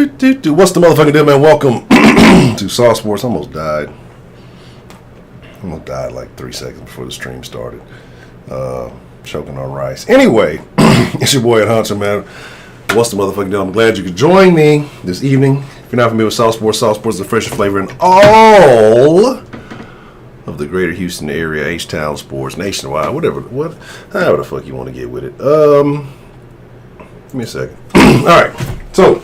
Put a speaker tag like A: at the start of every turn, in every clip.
A: What's the motherfucking deal, man? Welcome to Sauce Sports. Almost died like 3 seconds before the stream started. Choking on rice. Anyway, it's your boy at Honcho, man. What's the motherfucking deal? I'm glad you could join me this evening. If you're not familiar with Sauce Sports is the freshest flavor in all of the greater Houston area, H-Town sports, nationwide, however the fuck you want to get with it. Give me a second. Alright, so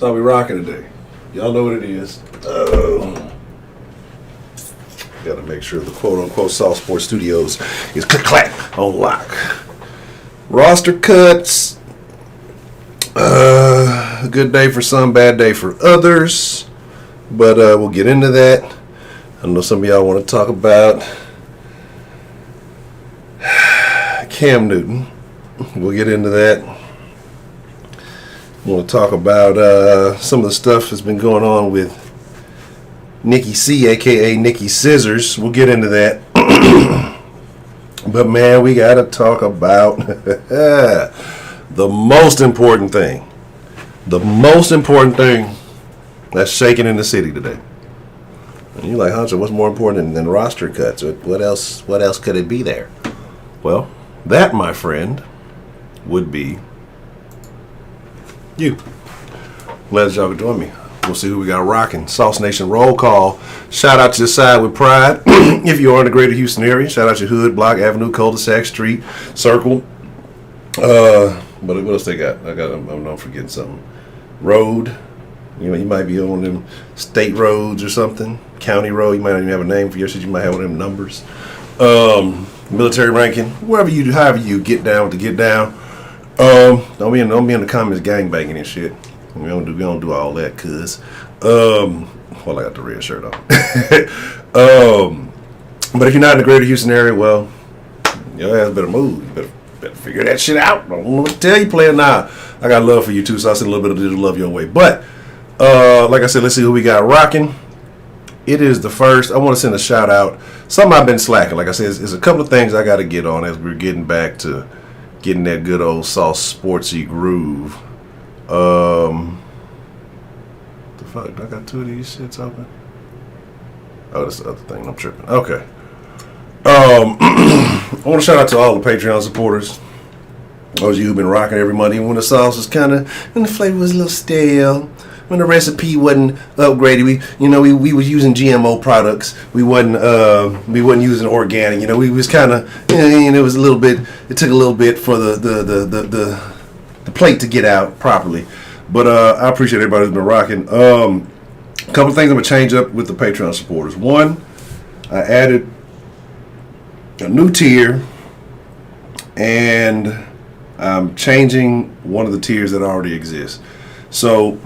A: how we rocking today. Y'all know what it is. Gotta make sure the quote-unquote Sauce Sports Studios is click-clack on lock. Roster cuts. A good day for some, bad day for others. But we'll get into that. I know some of y'all want to talk about Cam Newton. We'll get into that. Want to talk about some of the stuff that's been going on with Nikki C, a.k.a. Nikki Scissors. We'll get into that. But, man, we got to talk about the most important thing. The most important thing that's shaking in the city today. And you're like, Honcho, what's more important than roster cuts? What else could it be there? Well, that, my friend, would be you. Glad that y'all could join me. We'll see who we got rocking. Sauce Nation roll call. Shout out to the side with pride. If you are in the greater Houston area, shout out your hood, block, avenue, cul-de-sac, street, circle. But what else they got? I'm forgetting something. Road. You know, you might be on them state roads or something. County road. You might not even have a name for your shit. You might have one of them numbers. Military ranking. However you get down to get down. Don't be in the comments gangbanging and shit. We don't do all that, cuz. Well, I got the red shirt on. But if you're not in the greater Houston area, well, your ass better move. You better figure that shit out. I don't know what to tell you, player. Nah, I got love for you too, so I send a little bit of digital love your way. But like I said, let's see who we got rocking. It is the first. I want to send a shout out. Something I've been slacking. Like I said, there's a couple of things I got to get on as we're getting back to getting that good old Sauce Sportsy groove. The fuck? I got two of these shits open. Oh, that's the other thing. I'm tripping. Okay. I want to shout out to all the Patreon supporters. Those of you who've been rocking every Monday when the sauce was when the flavor was a little stale, when the recipe wasn't upgraded. We was using GMO products. We wasn't using organic. We was it was a little bit. It took a little bit for the plate to get out properly. But I appreciate everybody who's been rocking. A couple of things I'm gonna change up with the Patreon supporters. One, I added a new tier, and I'm changing one of the tiers that already exists. So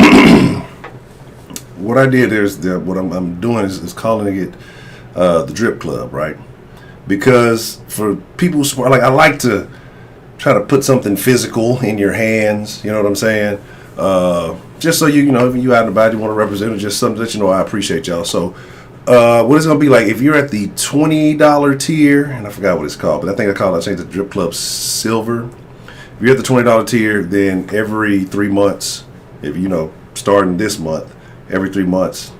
A: what I did is what I'm doing is calling it the Drip Club, right? Because for people who I like to try to put something physical in your hands. You know what I'm saying? Just so if you out and about, you want to represent it, just something that I appreciate y'all. So what it's gonna be like if you're at the $20 tier, and I forgot what it's called, but I think I changed it to Drip Club Silver. If you're at the $20 tier, then every 3 months, starting this month, every 3 months,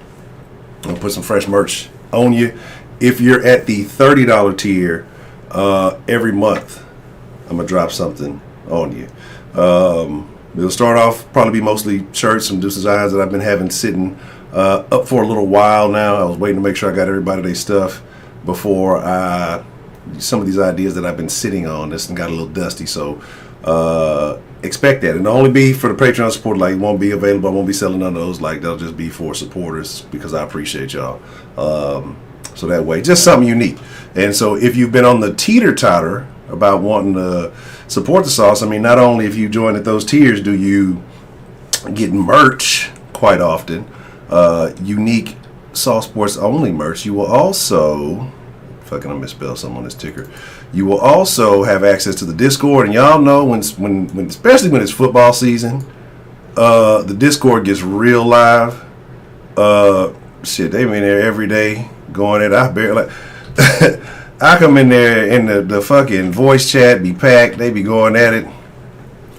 A: I'm gonna put some fresh merch on you. If you're at the $30 tier, every month, I'm gonna drop something on you. It'll start off probably be mostly shirts and designs that I've been having sitting up for a little while now. I was waiting to make sure I got everybody their stuff before some of these ideas that I've been sitting on. This got a little dusty, so expect that. And it'll only be for the Patreon support. Like, it won't be available. I won't be selling none of those. Like, they'll just be for supporters because I appreciate y'all. So that way, just something unique. And so if you've been on the teeter-totter about wanting to support the sauce, not only if you join at those tiers do you get merch quite often, unique Sauce Sports only merch, you will also, I misspelled something on this ticker, you will also have access to the Discord. And y'all know when especially when it's football season, the Discord gets real live. They be in there every day going at it. I come in there and the fucking voice chat be packed. They be going at it.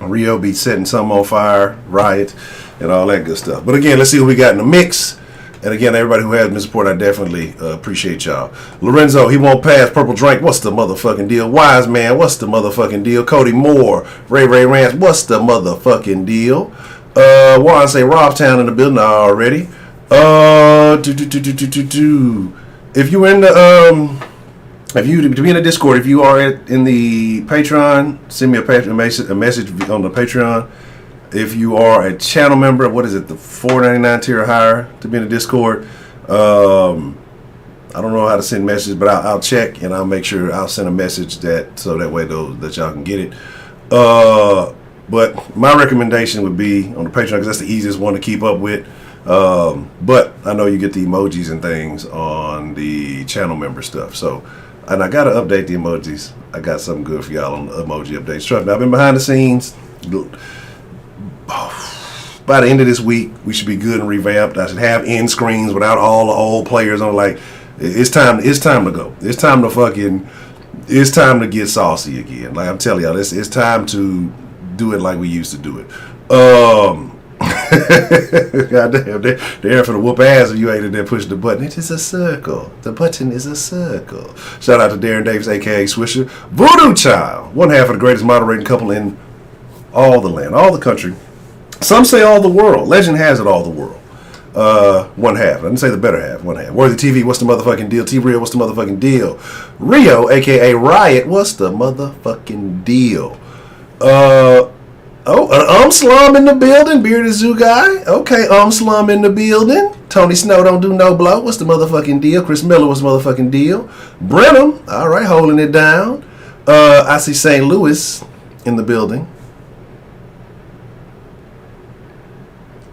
A: Rio be setting something on fire, riot, and all that good stuff. But again, let's see what we got in the mix. And again, everybody who has been supporting, I definitely appreciate y'all. Lorenzo, he won't pass. Purple Drink, what's the motherfucking deal? Wise Man, what's the motherfucking deal? Cody Moore, Ray Rance, what's the motherfucking deal? Warren say Robstown in the building already. If you in the if you to be in the Discord, if you are in the Patreon, send me a message on the Patreon. If you are a channel member, what is it, the $4.99 tier or higher to be in the Discord? I don't know how to send messages, but I'll check and I'll make sure I'll send a message so that way that y'all can get it. But my recommendation would be on the Patreon because that's the easiest one to keep up with. But I know you get the emojis and things on the channel member stuff. So, and I gotta update the emojis. I got something good for y'all on the emoji updates. Trust me, I've been behind the scenes. By the end of this week, we should be good and revamped. I should have end screens without all the old players on. Like, it's time to go. It's time to get saucy again. Like I'm telling y'all, it's time to do it like we used to do it. Goddamn, they're for the whoop ass if you ain't in there pushing the button. It is a circle. The button is a circle. Shout out to Darren Davis, aka Swisher. Voodoo Child, one half of the greatest moderating couple in all the land, all the country. Some say all the world. Legend has it all the world. One half. I didn't say the better half. One half. Worthy TV, what's the motherfucking deal? T-Rio, what's the motherfucking deal? Rio, aka Riot, what's the motherfucking deal? Slum in the building. Bearded Zoo guy. Okay, Slum in the building. Tony Snow don't do no blow. What's the motherfucking deal? Chris Miller, what's the motherfucking deal? Brenham, all right, holding it down. I see St. Louis in the building.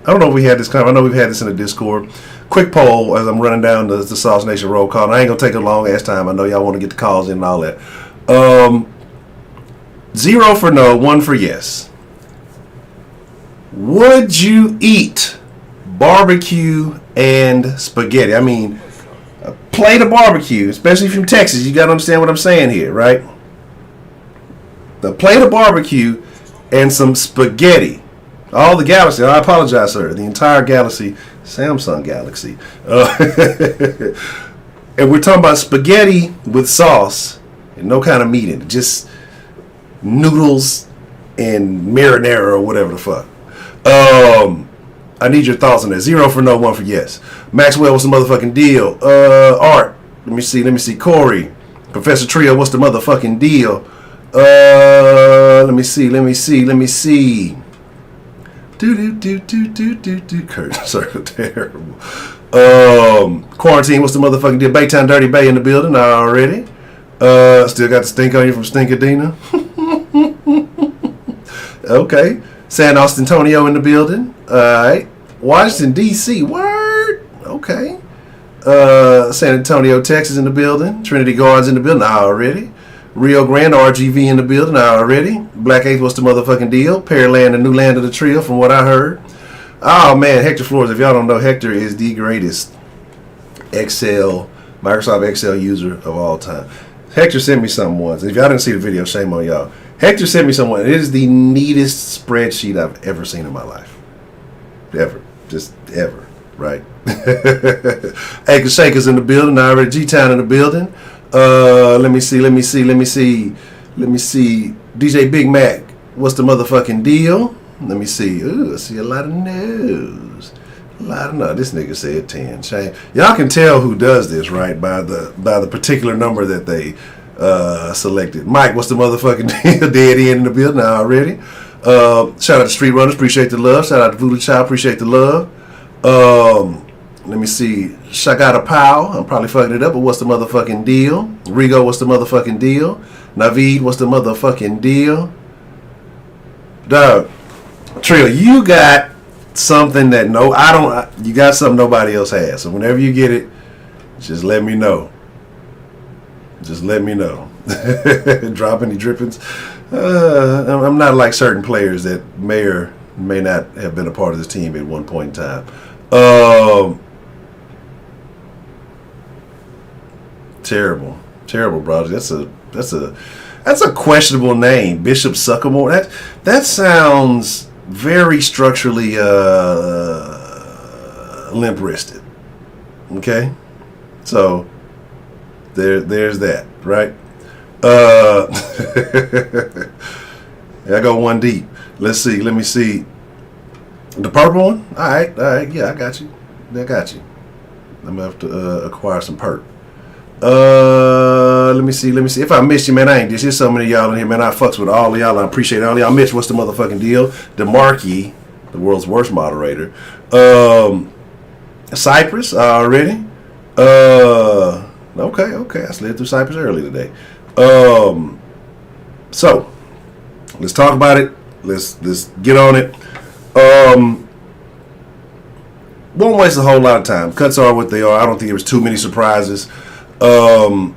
A: I don't know if we had this I know we've had this in the Discord. Quick poll as I'm running down the Sauce Nation roll call. And I ain't gonna take a long ass time. I know y'all want to get the calls in and all that. 0 for no, 1 for yes. Would you eat barbecue and spaghetti? I mean, a plate of barbecue, especially if you're from Texas, you gotta understand what I'm saying here, right? The plate of barbecue and some spaghetti. All the galaxy. I apologize, sir. The entire galaxy, Samsung Galaxy. And we're talking about spaghetti with sauce and no kind of meat in it. Just noodles and marinara or whatever the fuck. I need your thoughts on that. 0 for no, 1 for yes. Maxwell, what's the motherfucking deal? Art, let me see. Corey, Professor Trio, what's the motherfucking deal? Let me see. Kurt, sorry, terrible. Quarantine, what's the motherfucking deal? Baytown Dirty Bay in the building already. Still got the stink on you from Stinkadina. Okay. San Austintonio in the building. Alright. Washington, D.C. Word. Okay. San Antonio, Texas in the building. Trinity Guards in the building already. Rio Grande, RGV in the building already. Black Eighth, what's the motherfucking deal? Pearland, the new land of the trio, from what I heard. Oh man, Hector Flores. If y'all don't know, Hector is the greatest Microsoft Excel user of all time. Hector sent me something once. If y'all didn't see the video, shame on y'all. Hector sent me something. It is the neatest spreadsheet I've ever seen in my life. Ever. Just ever. Right? Acre Shakers in the building. Already G-Town in the building. Let me see. DJ Big Mac, what's the motherfucking deal? Let me see. Ooh, I see a lot of news. This nigga said 10. Shame. Y'all can tell who does this, right? By the particular number that they selected. Mike, what's the motherfucking deal? Dead end in the building already. Shout out to Street Runners, appreciate the love. Shout out to Voodoo Child, appreciate the love. Let me see. Shagata Pow, I'm probably fucking it up, but what's the motherfucking deal? Rigo, what's the motherfucking deal? Naveed, what's the motherfucking deal? Dog, Trill, you got something that you got something nobody else has. So whenever you get it, just let me know. Drop any drippings. I'm not like certain players that may or may not have been a part of this team at one point in time. Terrible, bro. That's That's a questionable name, Bishop Suckamore. That sounds very structurally limp-wristed. Okay, so there's that, right? I go one deep. Let's see. Let me see. The purple one. All right. Yeah, I got you. I'm gonna have to acquire some perp. Let me see. If I missed you, man, I ain't this. There's so many of y'all in here, man. I fucks with all of y'all. I appreciate all of y'all. Mitch, what's the motherfucking deal? DeMarkey, the world's worst moderator. Cypress already. Okay. I slid through Cypress early today. So let's talk about it. Let's get on it. Won't waste a whole lot of time. Cuts are what they are. I don't think there was too many surprises. But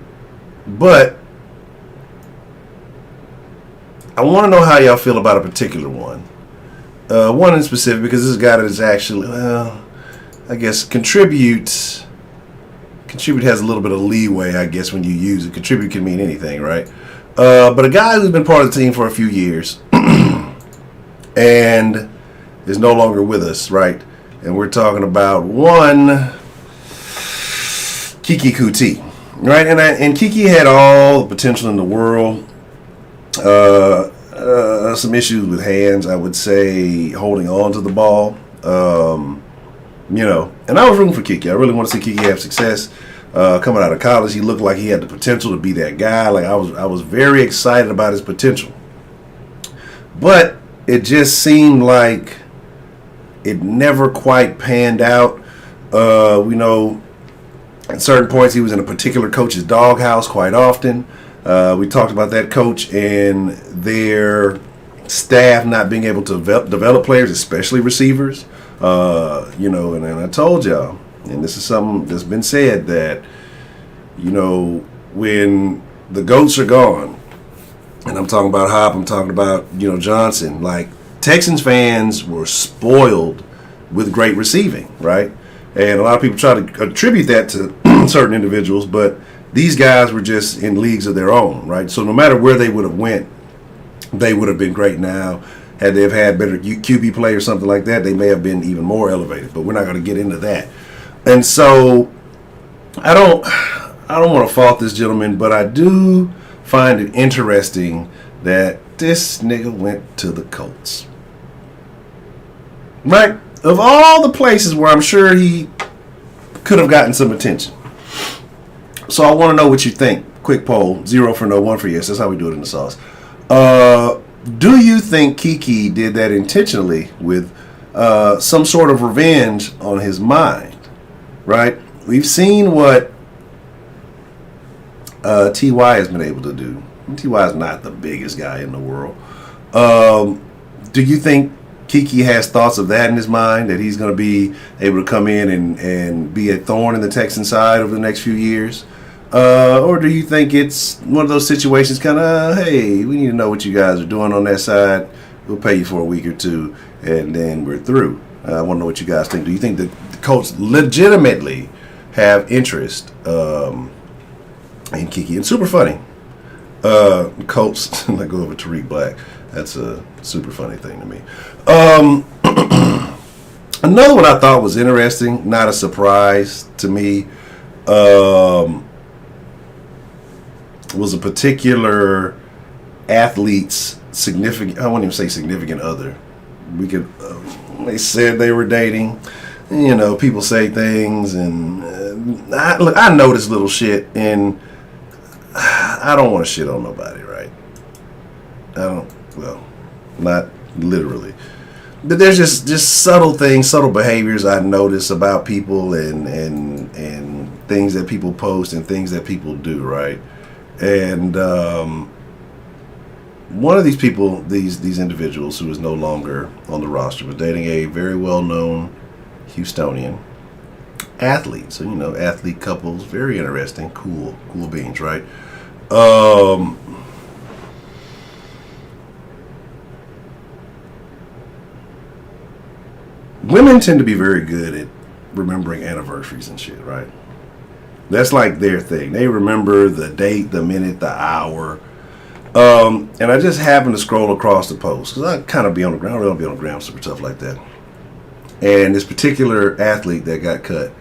A: I want to know how y'all feel about a particular one. One in specific, because this is a guy that is actually, I guess, contribute has a little bit of leeway, I guess, when you use it. Contribute can mean anything, right? But a guy who's been part of the team for a few years and is no longer with us, right? And we're talking about one Keke Kuti, right? And Keke had all the potential in the world. Some issues with hands, I would say, holding on to the ball. And I was rooting for Keke. I really want to see Keke have success. Coming out of college, he looked like he had the potential to be that guy. Like I was very excited about his potential. But it just seemed like it never quite panned out. We know at certain points he was in a particular coach's doghouse quite often. We talked about that coach and their staff not being able to develop players, especially receivers. And I told y'all, and this is something that's been said, that, when the GOATs are gone, and I'm talking about Hop, I'm talking about, Johnson, like, Texans fans were spoiled with great receiving, right? And a lot of people try to attribute that to certain individuals, but these guys were just in leagues of their own, right? So no matter where they would have went, they would have been great now. Had they have had better QB play or something like that, they may have been even more elevated. But we're not going to get into that. And so I don't want to fault this gentleman, but I do find it interesting that this nigga went to the Colts. Right? Of all the places where I'm sure he could have gotten some attention. So I want to know what you think. Quick poll, 0 for no, 1 for yes. That's how we do it in the sauce. Do you think Keke did that intentionally with some sort of revenge on his mind? Right? We've seen what T.Y. has been able to do. T.Y. is not the biggest guy in the world. Do you think Keke has thoughts of that in his mind, that he's going to be able to come in and be a thorn in the Texan side over the next few years? Or do you think it's one of those situations kind of, hey, we need to know what you guys are doing on that side. We'll pay you for a week or two, and then we're through. I want to know what you guys think. Do you think the Colts legitimately have interest in Keke? And super funny. Colts, let go over Tariq Black. That's a super funny thing to me. Another one I thought was interesting, not a surprise to me, was a particular athlete's significant, I won't even say significant other. We could, they said they were dating. People say things, and I know this little shit, and I don't want to shit on nobody, right? Not literally. But there's just subtle things, subtle behaviors I notice about people and things that people post and things that people do, right? And one of these people, these individuals who is no longer on the roster, was dating a very well-known Houstonian athlete. So, athlete couples, very interesting, cool beans, right? Women tend to be very good at remembering anniversaries and shit, right? That's like their thing. They remember the date, the minute, the hour. And I just happened to scroll across the post because I kind of be on the ground. I don't be on the ground super tough like that. And this particular athlete that got cut,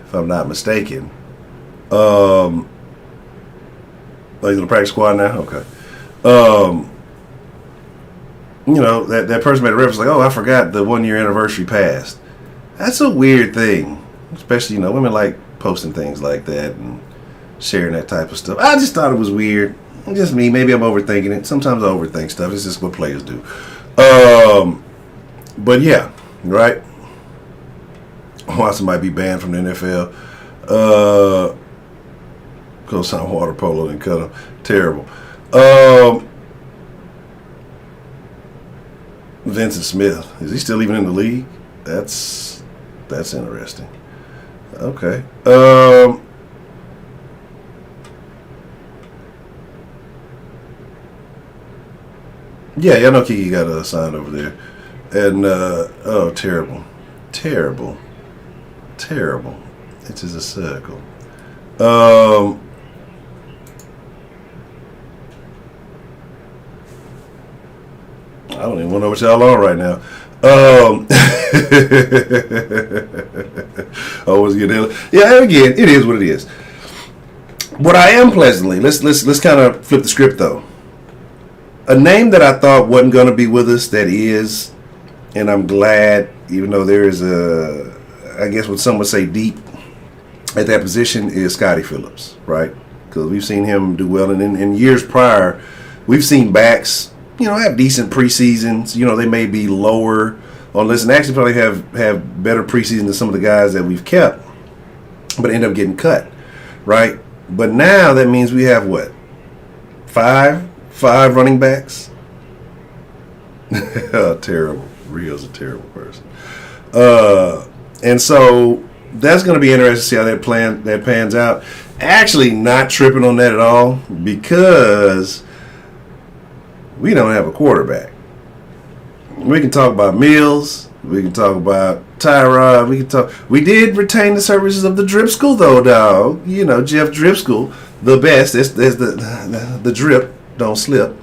A: if I'm not mistaken, oh, he's in the practice squad now? Okay. That person made a reference like, oh, I forgot the 1 year anniversary passed. That's a weird thing. Especially, women like posting things like that and sharing that type of stuff. I just thought it was weird. Just me. Maybe I'm overthinking it. Sometimes I overthink stuff. It's just what players do. But yeah, right? Watson might be banned from the NFL. Goes on water polo and cut him. Terrible. Vincent Smith. Is he still even in the league? That's interesting. Okay. Yeah, y'all know Kiki got a sign over there. And, oh, terrible. Terrible. Terrible. It is a circle. I don't even want to know what y'all are right now. Always get ill. Yeah, again, it is what it is. What I am pleasantly, let's kind of flip the script though. A name that I thought wasn't going to be with us that is, and I'm glad, even though there is I guess what some would say deep at that position, is Scottie Phillips, right? Because we've seen him do well, and in years prior, we've seen backs, have decent preseasons. They may be lower on list and actually probably have better preseason than some of the guys that we've kept, but end up getting cut, right? But now that means we have what? Five running backs? Terrible. Rio's a terrible person. And so that's going to be interesting to see how that pans out. Actually, not tripping on that at all because we don't have a quarterback. We can talk about Mills. We can talk about Tyrod. We did retain the services of the Drip School, though, dog. Jeff Drip School, the best. There's the drip, don't slip.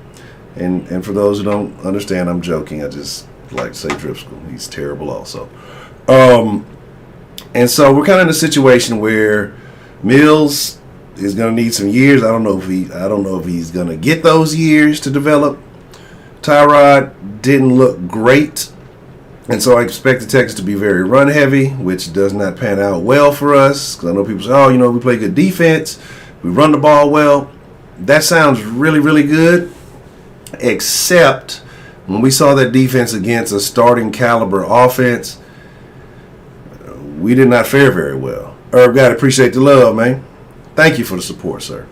A: And for those who don't understand, I'm joking. I just like to say Drip School. He's terrible, also. And so we're kind of in a situation where Mills is going to need some years. I don't know if he's going to get those years to develop. Tyrod didn't look great, and so I expect the Texans to be very run heavy, which does not pan out well for us. Because I know people say, we play good defense, we run the ball well. That sounds really, really good, except when we saw that defense against a starting caliber offense, we did not fare very well. Herb, gotta appreciate the love, man. Thank you for the support, sir.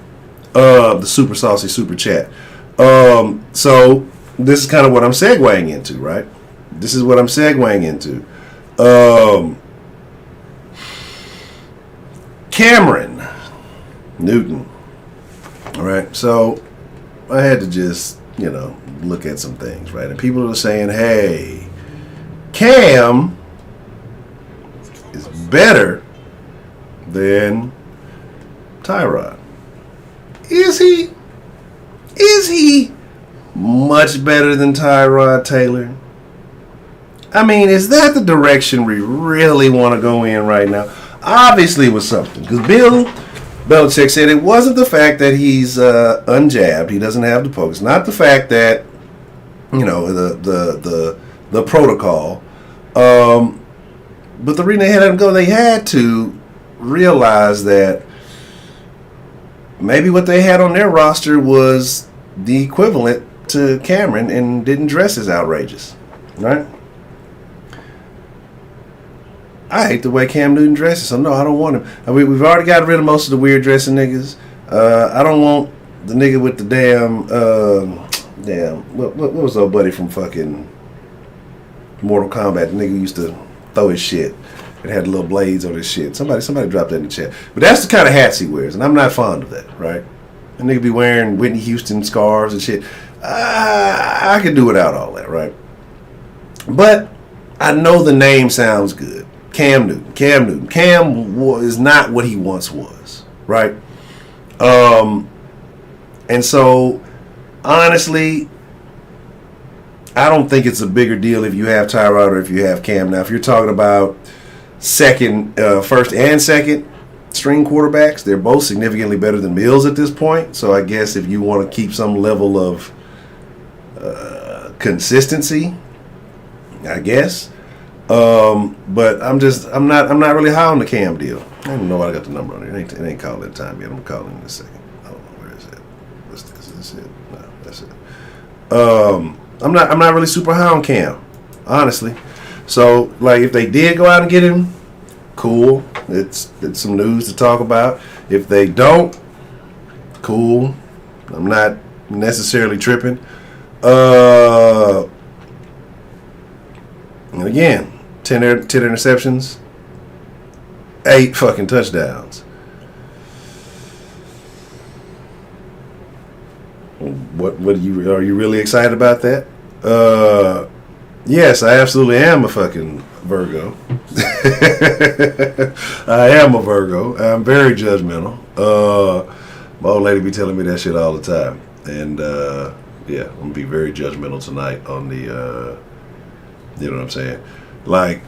A: The super saucy super chat. So this is kind of what I'm segueing into, right? This is what I'm segueing into. Cameron Newton. All right. So I had to just, look at some things, right? And people are saying, hey, Cam is better than Tyrod. Is he? Is he much better than Tyrod Taylor? I mean, is that the direction we really want to go in right now? Obviously it was something. Because Bill Belichick said it wasn't the fact that he's unjabbed. He doesn't have the poke. It's not the fact that, the protocol. But the reason they had him go, they had to realize that maybe what they had on their roster was the equivalent to Cameron and didn't dress as outrageous, right? I hate the way Cam Newton dresses, so no, I don't want him. We've already got rid of most of the weird dressing niggas. I don't want the nigga with the what was old buddy from fucking Mortal Kombat? The nigga who used to throw his shit and had little blades on his shit. Somebody dropped that in the chat. But that's the kind of hats he wears, and I'm not fond of that, right? A nigga be wearing Whitney Houston scarves and shit. I could do without all that, right? But I know the name sounds good. Cam Newton. Cam is not what he once was, right? And so, honestly, I don't think it's a bigger deal if you have Tyrod or if you have Cam. Now, if you're talking about first and second string quarterbacks, they're both significantly better than Mills at this point. So I guess if you want to keep some level of consistency, I guess. But I'm not really high on the Cam deal. I don't know why I got the number on it. It ain't calling that time yet. I'm gonna call it in a second. I don't know, where is it? What's this? Is this it? No, that's it. I'm not really super high on Cam, honestly. So like if they did go out and get him, cool. It's some news to talk about. If they don't, cool. I'm not necessarily tripping. And again, 10 interceptions, 8 fucking touchdowns. What are you really excited about that? Yes, I absolutely am a fucking Virgo. I am a Virgo. I'm very judgmental. My old lady be telling me that shit all the time. And yeah, I'm gonna be very judgmental tonight on the you know what I'm saying? Like,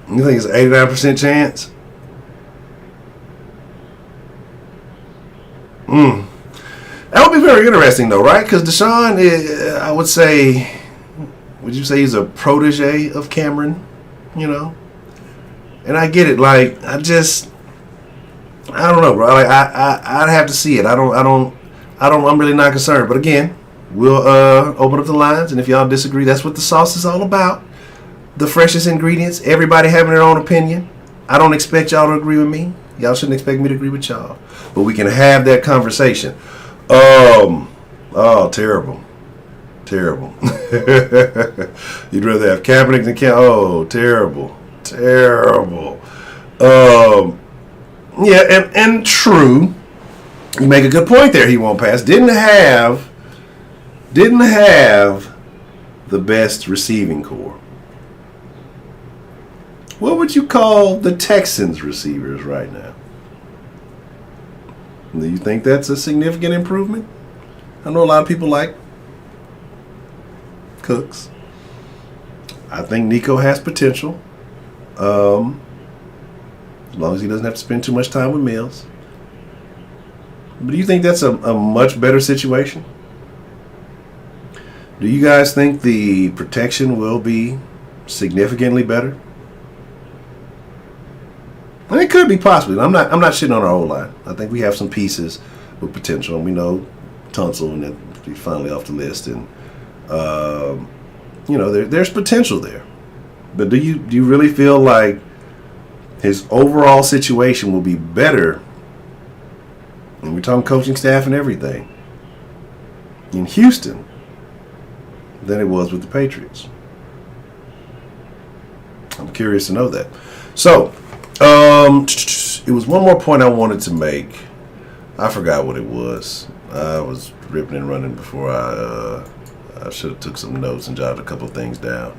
A: you think it's an 89% chance? That would be very interesting, though, right? Because Deshaun, I would say, would you say he's a protege of Cameron? You know, and I get it. Like, I don't know, bro. Like, I'd have to see it. I'm really not concerned. But again, we'll open up the lines, and if y'all disagree, that's what the sauce is all about. The freshest ingredients. Everybody having their own opinion. I don't expect y'all to agree with me. Y'all shouldn't expect me to agree with y'all. But we can have that conversation. Oh, terrible. You'd rather have Kaepernick than Cam. Oh, terrible. Yeah, and true. You make a good point there. He won't pass. Didn't have the best receiving core. What would you call the Texans receivers right now? Do you think that's a significant improvement? I know a lot of people like Cooks. I think Nico has potential. As long as he doesn't have to spend too much time with Mills. But do you think that's a much better situation? Do you guys think the protection will be significantly better? And it could be possibly. I'm not shitting on our whole line. I think we have some pieces with potential, and we know Tunsil and he's finally off the list, and you know there's potential there. But do you really feel like his overall situation will be better? And we're talking coaching staff and everything in Houston than it was with the Patriots. I'm curious to know that. So. It was one more point I wanted to make. I forgot what it was. I was ripping and running before I should have took some notes and jotted a couple of things down.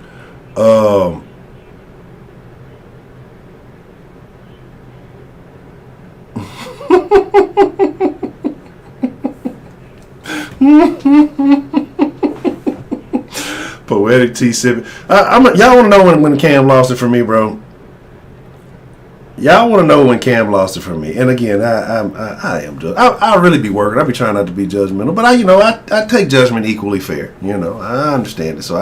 A: Poetic T7. Y'all want to know when Cam lost it for me, bro? Y'all want to know when Cam lost it for me, and again, I am just I really be working. I be trying not to be judgmental, but I take judgment equally fair. You know, I understand it, so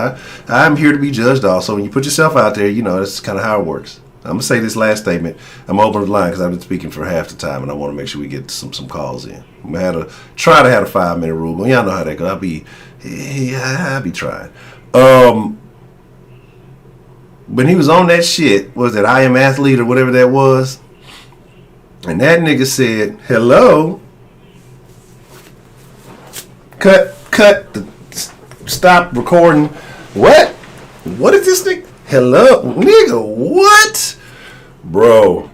A: I'm here to be judged also. When you put yourself out there, you know that's kind of how it works. I'm gonna say this last statement. I'm open the line because I've been speaking for half the time, and I want to make sure we get some calls in. I'm gonna try to have a 5-minute rule. Well, y'all know how that goes. I'll be trying. When he was on that shit, was that I Am Athlete or whatever that was? And that nigga said, hello. Cut, stop recording. What? What is this thing? Hello? Nigga, what? Bro.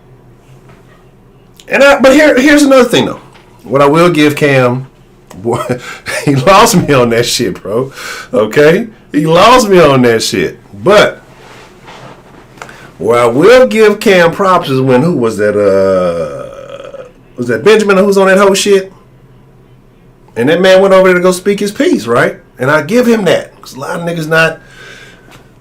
A: But here's another thing though. What I will give Cam, boy, he lost me on that shit, bro. Okay? He lost me on that shit. But where I will give Cam props is when, who was that? was that Benjamin who was on that whole shit? And that man went over there to go speak his piece, right? And I give him that. Because a lot of niggas not.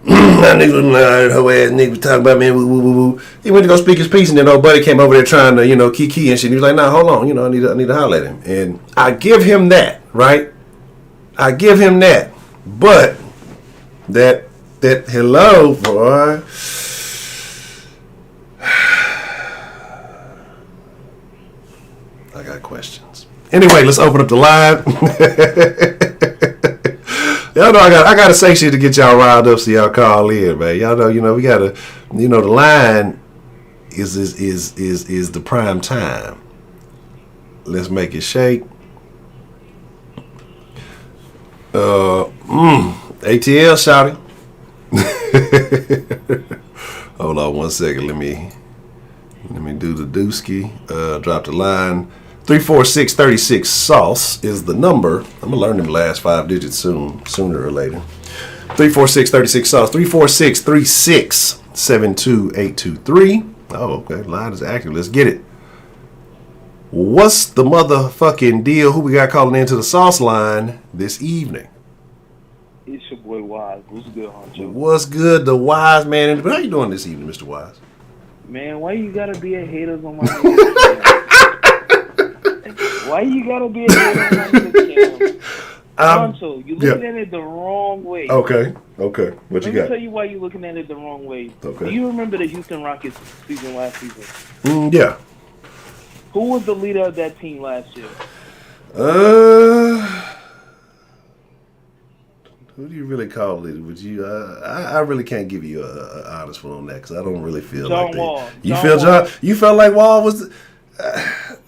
A: That nigga, whole ass nigga talking about, man, woo, woo, woo, woo. He went to go speak his piece, and then old buddy came over there trying to, kiki and shit. He was like, nah, hold on, I need to holler at him. And I give him that, right? I give him that. But that hello, boy. I got questions. Anyway, let's open up the line. Y'all know I gotta say shit to get y'all riled up so y'all call in, man. Y'all know, we gotta, the line is the prime time. Let's make it shake. ATL shouting. Hold on 1 second. Let me do the dooski. Drop the line. 34636 sauce is the number. I'm gonna learn them last 5 digits sooner or later. 34636 sauce. 34636 72823. Oh, okay. Line is active. Let's get it. What's the motherfucking deal? Who we got calling into the sauce line this evening?
B: It's your boy Wise. What's good, Honcho?
A: What's good, the Wise man? How you doing this evening, Mr. Wise?
B: Man, why you gotta be a haters on my Why you gotta be a hater on my channel? Honcho, you looking at it the wrong way.
A: Okay. What you got?
B: Let me tell you why you looking at it the wrong way.
A: Okay.
B: Do you remember the Houston Rockets season last season?
A: Yeah.
B: Who was the leader of that team last year?
A: Who do you really call it? Would you? I really can't give you an honest one on that because I don't really feel
B: John
A: like that.
B: Wall.
A: You felt like Wall was.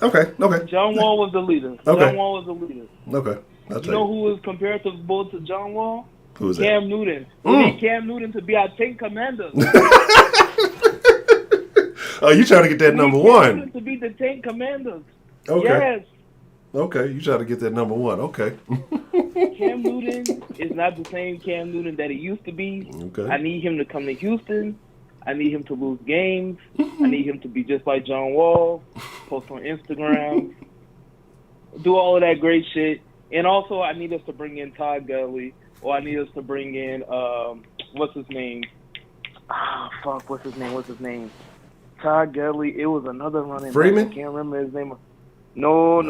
A: Okay.
B: John Wall was the leader.
A: Okay.
B: John Wall was the leader.
A: Okay.
B: You know who was comparable to John Wall?
A: Who was
B: Cam
A: that?
B: Newton. We need Cam Newton to be our 10 commanders.
A: Oh, you trying to get that number one?
B: To be the 10 commanders.
A: Okay.
B: Yes.
A: Okay, you trying to get that number one? Okay.
B: Cam Newton is not the same Cam Newton that he used to be.
A: Okay.
B: I need him to come to Houston. I need him to lose games. I need him to be just like John Wall, post on Instagram, do all of that great shit. And also, I need us to bring in Todd Gurley, or I need us to bring in what's his name? What's his name? Todd Gurley. It was another running
A: Freeman?
B: back. I can't remember his name. No.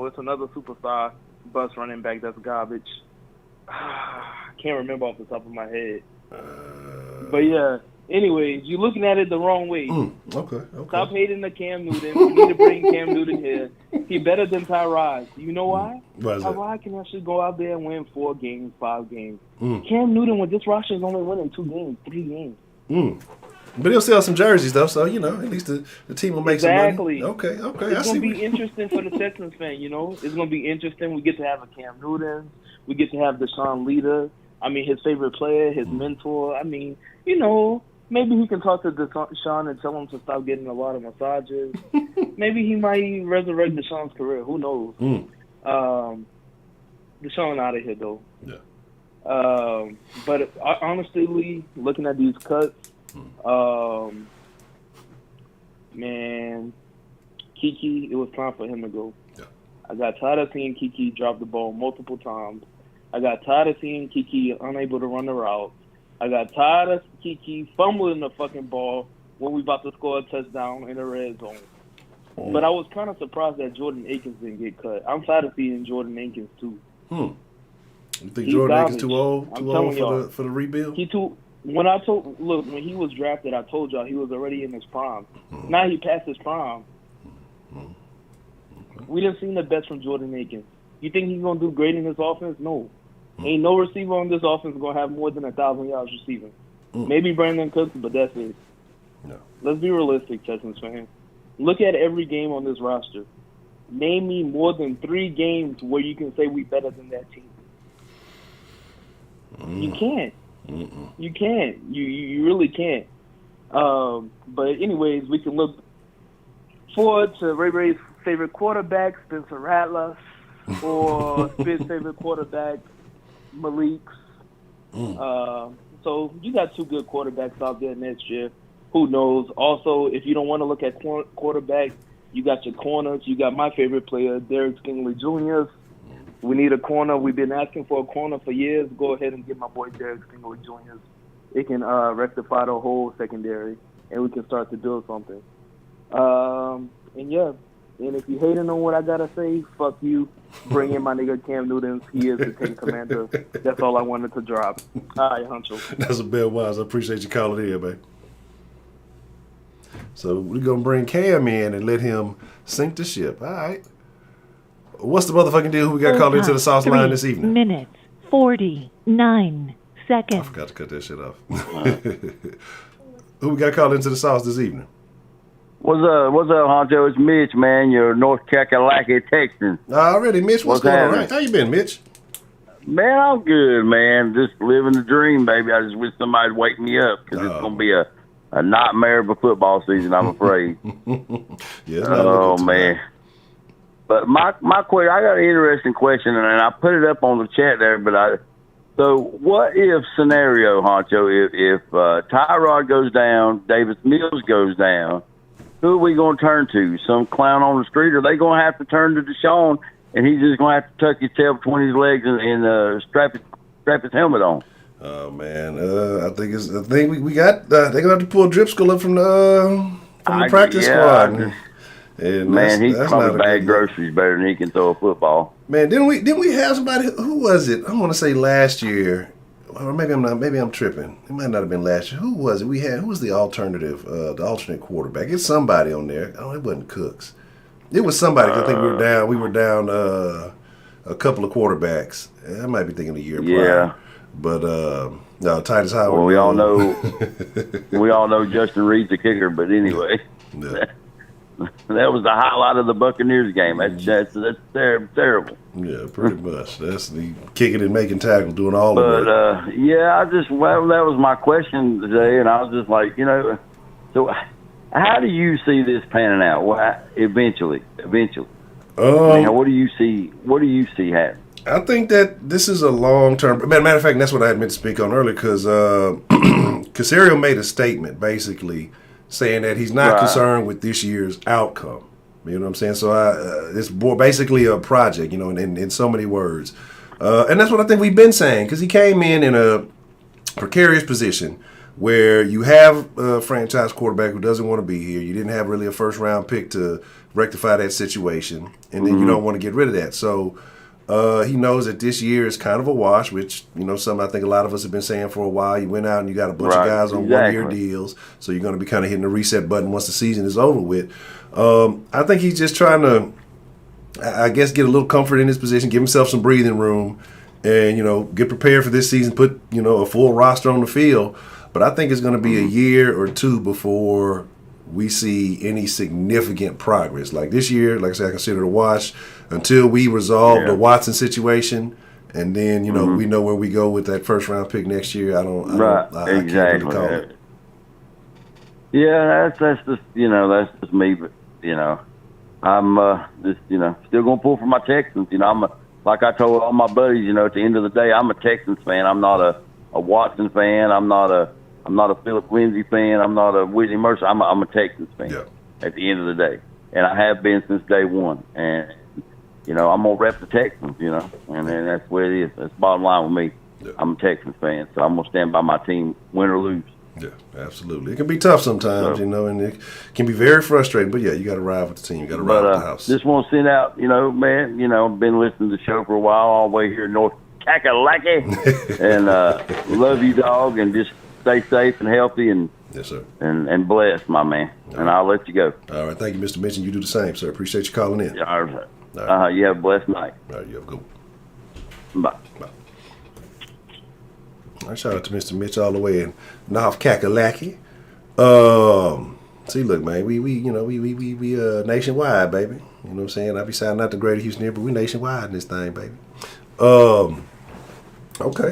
B: It's another superstar bus running back that's garbage. I can't remember off the top of my head. But yeah. Anyways, you're looking at it the wrong way.
A: Okay.
B: Stop hating the Cam Newton. We need to bring Cam Newton here. He's better than Tyrod. You know why?
A: Why is that?
B: Tyrod can actually go out there and win 4 games, 5 games. Cam Newton, with this roster, is only winning 2 games, 3 games.
A: But he'll sell some jerseys, though, so, at least the team will make some money.
B: Exactly.
A: Okay.
B: It's going to be interesting for the Texans fan, It's going to be interesting. We get to have a Cam Newton. We get to have Deshaun Leader. His favorite player, his mentor. Maybe he can talk to Deshaun and tell him to stop getting a lot of massages. Maybe he might resurrect Deshaun's career. Who knows? Deshaun out of here, though.
A: Yeah.
B: But honestly, looking at these cuts, man, Kiki, it was time for him to go.
A: Yeah.
B: I got tired of seeing Kiki drop the ball multiple times. I got tired of seeing Kiki unable to run the route. I got tired of Kiki fumbling the fucking ball when we about to score a touchdown in the red zone. But I was kind of surprised that Jordan Akins didn't get cut. I'm tired of seeing Jordan Akins too.
A: You think
B: He's
A: Jordan
B: garbage.
A: Akins too old for the rebuild?
B: When he was drafted, I told y'all he was already in his prime. Now he passed his prime. We didn't see the best from Jordan Akins. You think he's gonna do great in this offense? No. Ain't no receiver on this offense gonna have more than 1,000 yards receiving. Maybe Brandon Cooks, but that's it.
A: No.
B: Let's be realistic, Texans fans. Look at every game on this roster. Name me more than 3 games where you can say we better than that team. You can't. You can't. You really can't. But anyways, we can look forward to Ray Ray's favorite quarterback, Spencer Rattler, or Spit's favorite quarterback, Malik's. So you got 2 good quarterbacks out there next year. Who knows? Also, if you don't want to look at quarterback, You got your corners. You got my favorite player, Derek Stingley Jr. We need a corner. We've been asking for a corner for years. Go ahead and get my boy Derek Stingley Jr. It can rectify the whole secondary, and we can start to build something. And yeah, and if you hating on what I gotta say, fuck you. Bring in my nigga Cam Newton. He is the team commander. That's all I wanted to drop. All right, Honcho.
A: That's a bit wise. I appreciate you calling in, man. So we're gonna bring Cam in and let him sink the ship. All right. What's the motherfucking deal? Who we got called into the sauce line this evening?
C: 3 minutes, 49 seconds.
A: I forgot to cut that shit off. Who we got called into the sauce this evening?
D: What's up, Honcho? It's Mitch, man. You're North Kakalaki, Texans.
A: Already, Mitch. What's going on? Right. How you been, Mitch?
D: Man, I'm good, man. Just living the dream, baby. I just wish somebody'd wake me up because it's going to be a nightmare of a football season, I'm afraid.
A: Yeah,
D: oh, man. But my question, I got an interesting question, and I put it up on the chat there, so what if scenario, Honcho, if Tyrod goes down, Davis Mills goes down, who are we going to turn to? Some clown on the street? Or are they going to have to turn to Deshaun, and he's just going to have to tuck his tail between his legs and strap his helmet on?
A: Oh man, I think we got. They're gonna have to pull Dripskull up from the practice squad. And
D: man, he can probably bag groceries better than he can throw a football.
A: Man, didn't we have somebody? Who was it? I want to say last year, or maybe I'm not. Maybe I'm tripping. It might not have been last year. Who was it? Who was the alternative? The alternate quarterback. It's somebody on there. Oh, it wasn't Cooks. It was somebody. I think we were down a couple of quarterbacks. I might be thinking the year prior. But no, Titus Howard.
D: Well, we all know Justin Reed's the kicker. But anyway.
A: Yeah.
D: That was the highlight of the Buccaneers game. That's terrible.
A: Yeah, pretty much. That's the kicking and making tackles, doing all of it.
D: But that was my question today, and I was just like, so how do you see this panning out? Well, eventually. What do you see happening?
A: I think that this is a long-term. Matter of fact, that's what I had meant to speak on earlier because Caserio made a statement basically saying that he's not concerned with this year's outcome. You know what I'm saying? So it's basically a project, in so many words. And that's what I think we've been saying because he came in a precarious position where you have a franchise quarterback who doesn't want to be here. You didn't have really a first-round pick to rectify that situation, and then you don't want to get rid of that. So he knows that this year is kind of a wash, which, something I think a lot of us have been saying for a while. You went out and you got a bunch of guys on one-year deals, so you're going to be kind of hitting the reset button once the season is over with. I think he's just trying to, I guess, get a little comfort in his position, give himself some breathing room, and, get prepared for this season, put, a full roster on the field. But I think it's going to be a year or two before we see any significant progress. Like this year, like I said, I consider it a wash until we resolve the Watson situation, and then we know where we go with that first round pick next year. I
D: exactly.
A: Can't really call it.
D: Yeah, that's just me. But I'm just still gonna pull for my Texans. Like I told all my buddies, at the end of the day, I'm a Texans fan. I'm not a Watson fan. I'm not a Philip Lindsay fan. I'm not a Whitney Mercer. I'm a Texans fan at the end of the day. And I have been since day one. And, I'm going to rep the Texans, and that's where it is. That's the bottom line with me. Yeah. I'm a Texans fan, so I'm going to stand by my team, win or lose.
A: Yeah, absolutely. It can be tough sometimes, and it can be very frustrating. But, yeah, you got to ride with the team. You got to ride with the house.
D: Just want to send out, man, I've been listening to the show for a while all the way here in North Kakalaki. And love you, dog, and just stay safe and healthy and
A: yes, sir.
D: And blessed, my man. All and I'll let you go.
A: All right. Thank you, Mr. Mitchell. You do the same, sir. Appreciate you calling in.
D: Yeah, all right. You have a blessed night.
A: All right. You have a good
D: one. Bye.
A: All right, shout out to Mr. Mitch all the way in North Kakalaki. See, look, man, we nationwide, baby. You know what I'm saying? I be sounding not the greater Houston area, but we nationwide in this thing, baby. Okay.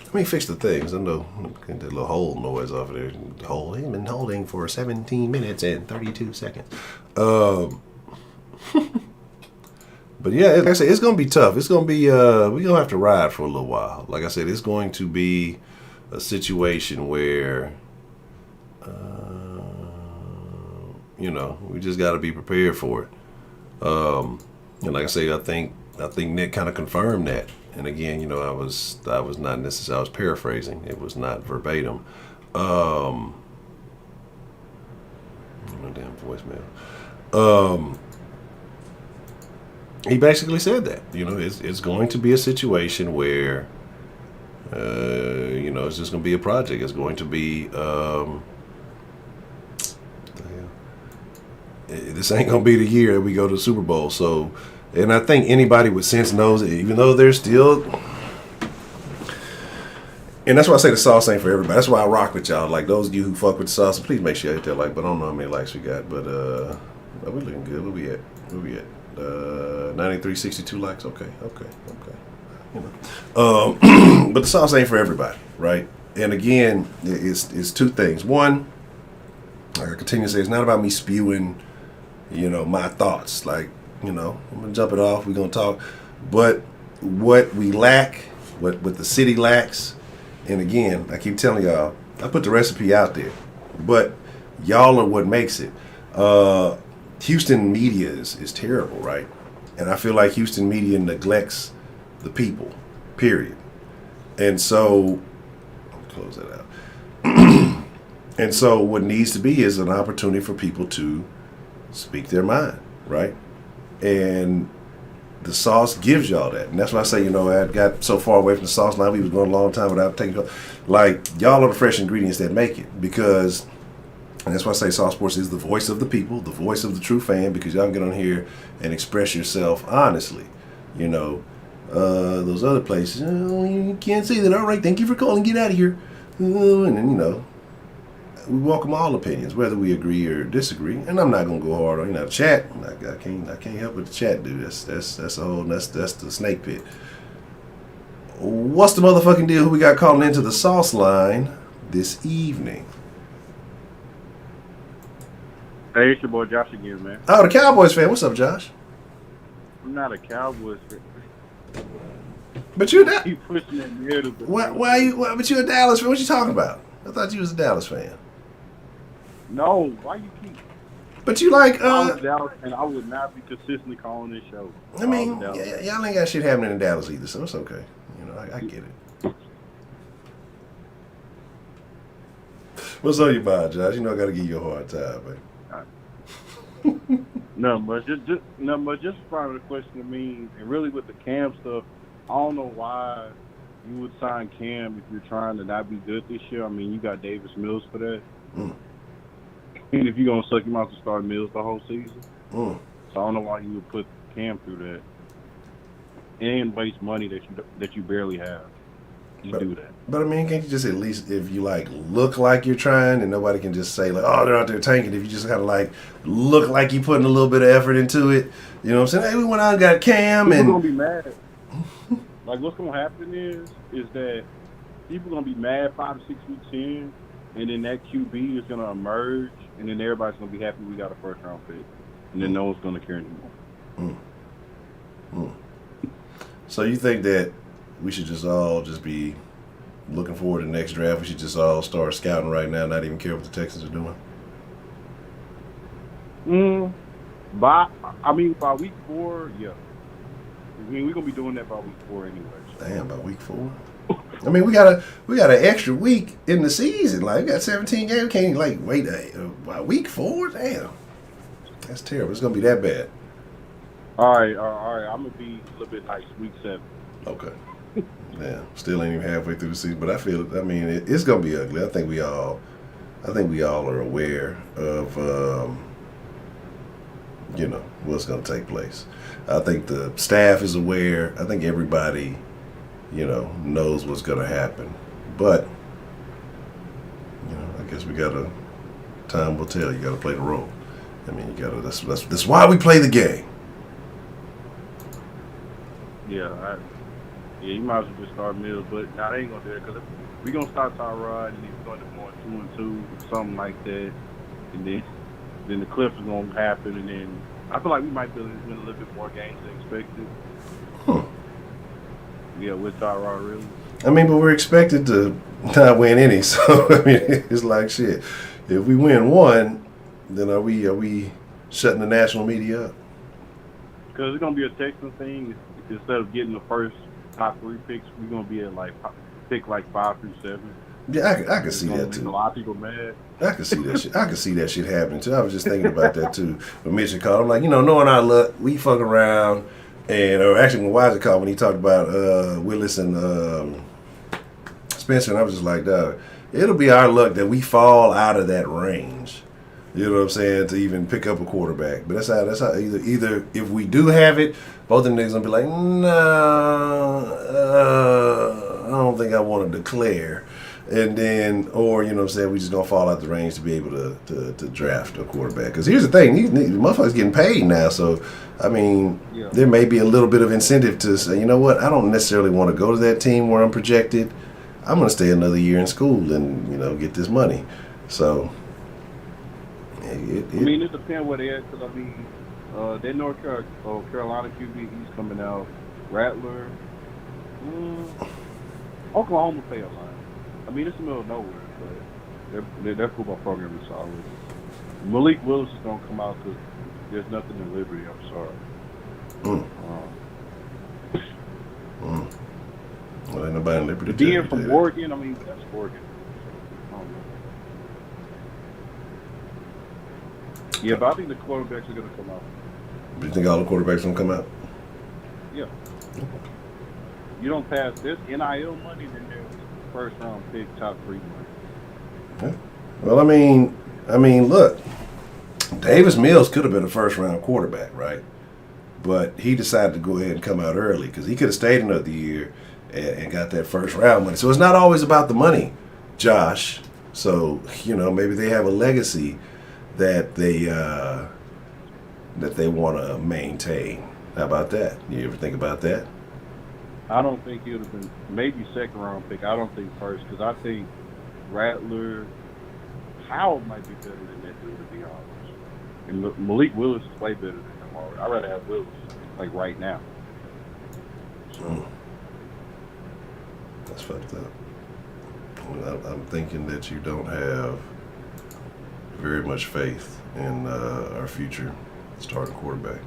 A: Let me fix the things. I know get that little hole noise off of there. He's been holding for 17 minutes and 32 seconds. But yeah, like I said, it's gonna be tough. It's gonna be we're gonna have to ride for a little while. Like I said, it's going to be a situation where You know, we just got to be prepared for it. And like I say, I think Nick kind of confirmed that. And again, you know, I was not necessarily, I was paraphrasing. It was not verbatim. No damn voicemail. He basically said that, you know, it's going to be a situation where, you know, it's just going to be a project. It's going to be, this ain't going to be the year that we go to the Super Bowl. So, and I think anybody with sense knows that even though there's still, and that's why I say the sauce ain't for everybody. That's why I rock with y'all. Like those of you who fuck with the sauce, please make sure you hit that like. But I don't know how many likes we got. But we're looking good. Where we at? 93, 62 likes. Okay. You know, but the sauce ain't for everybody, right? And again, it's two things. One, like I continue to say, it's not about me spewing, you know, my thoughts. Like, you know, I'm gonna jump it off. We're gonna talk, but what we lack, what the city lacks. And again, I keep telling y'all, I put the recipe out there, but y'all are what makes it. Houston media is terrible, right? And I feel like Houston media neglects the people, period. And so, I'll close that out. And so what needs to be is an opportunity for people to speak their mind, right? And the sauce gives y'all that. And that's why I say, you know, I got so far away from the sauce line. We was going a long time without taking, like, y'all are the fresh ingredients that make it. Because, and that's why I say Sauce Sports is the voice of the people, the voice of the true fan, because y'all can get on here and express yourself honestly. You know, those other places, oh, you can't say that. All right, thank you for calling. Get out of here. And then, you know, we welcome all opinions, whether we agree or disagree. And I'm not gonna go hard on, you know, the chat. I can't help but the chat, dude. That's the snake pit. What's the motherfucking deal? Who we got calling into the sauce line this evening?
E: Hey, it's your boy Josh again, man.
A: Oh, the Cowboys fan. What's up, Josh?
E: I'm not a Cowboys fan.
A: But you're not.
E: Keep pushing that narrative.
A: But you're a Dallas fan. What you talking about? I thought you was a Dallas fan.
E: No, why you keep?
A: But you like,
E: I was Dallas, and I would not be consistently calling this show.
A: I mean, y'all ain't got shit happening in Dallas either, so it's okay. You know, I get it. What's on your mind, Josh? You know I got to give you a hard time, man.
E: No, but just part of the question to me, and really with the Cam stuff, I don't know why you would sign Cam if you're trying to not be good this year. I mean, you got Davis Mills for that. And if you're going to suck him out to start Mills the whole season. So I don't know why you would put Cam through that and waste money that you barely have. You do that.
A: But I mean, can't you just at least, if you like look like you're trying, and nobody can just say like, oh, they're out there tanking. If you just kind of like look like you putting a little bit of effort into it, you know what I'm saying? Hey, we went out and got Cam, and
E: people gonna be mad. Like what's gonna happen is that people gonna be mad 5 to 6 weeks in, and then that QB is gonna emerge, and then everybody's gonna be happy we got a first round pick, and then no one's gonna care anymore.
A: So you think that we should just all just be looking forward to the next draft? We should just all start scouting right now, not even care what the Texans are doing?
E: By week 4, yeah. I mean, we're gonna be doing that by week 4 anyway. So.
A: Damn, by week 4. I mean, we got an extra week in the season. Like, we got 17 games. We can't like wait by week 4. Damn, that's terrible. It's gonna be that bad.
E: All right. I'm gonna be a little bit nice. Week 7.
A: Okay. Yeah, still ain't even halfway through the season, but I feel. I mean, it's gonna be ugly. I think we all are aware of, you know, what's gonna take place. I think the staff is aware. I think everybody, you know, knows what's gonna happen. But, you know, I guess we gotta. Time will tell. You gotta play the role. I mean, you gotta. That's why we play the game.
E: Yeah. Yeah, you might as well just start Mills, but nah, they ain't gonna do it because we're gonna start Tyrod and then we're going to 2-2, something like that, and then the cliff is gonna happen, and then I feel like we might be able to win a little bit more games than expected. Yeah, with Tyrod, really. I
A: mean, but we're expected to not win any, so I mean, it's like shit. If we win one, then are we shutting the national media up?
E: Because it's gonna be a Texans thing. Instead of getting the first top 3 picks, we're gonna be at like pick like 5 through 7.
A: Yeah, I can see that too.
E: A lot of people mad.
A: I can see that shit. I can see that shit happening too. I was just thinking about that too. When Mitchell called, I'm like, knowing our luck, we fuck around, or actually when Weiser called when he talked about Willis and Spencer, and I was just like, it'll be our luck that we fall out of that range. You know what I'm saying? To even pick up a quarterback. But that's how either if we do have it, both of them niggas gonna be like, nah, I don't think I want to declare. And then, or, you know what I'm saying, we just gonna fall out the range to be able to draft a quarterback. Because here's the thing, these motherfuckers getting paid now. So, I mean, there may be a little bit of incentive to say, you know what, I don't necessarily want to go to that team where I'm projected. I'm gonna stay another year in school and, get this money. So,
E: it depends where they at. Because, that North Carolina QB, he's coming out. Rattler, Oklahoma pay a lot. It's the middle of nowhere, but their football program is solid. Malik Willis is going to come out because there's nothing in Liberty. I'm sorry.
A: Well, ain't nobody in Liberty.
E: Being from Oregon, that's Oregon. Yeah, but I think the quarterbacks are going to come out.
A: Do you think all the quarterbacks going to come out?
E: Yeah. You don't pass this NIL money, then there's first round pick, top 3 money.
A: Okay. Well, look, Davis Mills could have been a first round quarterback, right? But he decided to go ahead and come out early because he could have stayed another year and got that first round money. So it's not always about the money, Josh. So, maybe they have a legacy that they want to maintain. How about that? You ever think about that?
E: I don't think he would have been maybe second round pick. I don't think first because I think Rattler, Howard might be better than that dude to be honest. And Malik Willis is way better than him already. I'd rather have Willis like right now. So
A: that's fucked up. I'm thinking that you don't have very much faith in our future starting quarterback.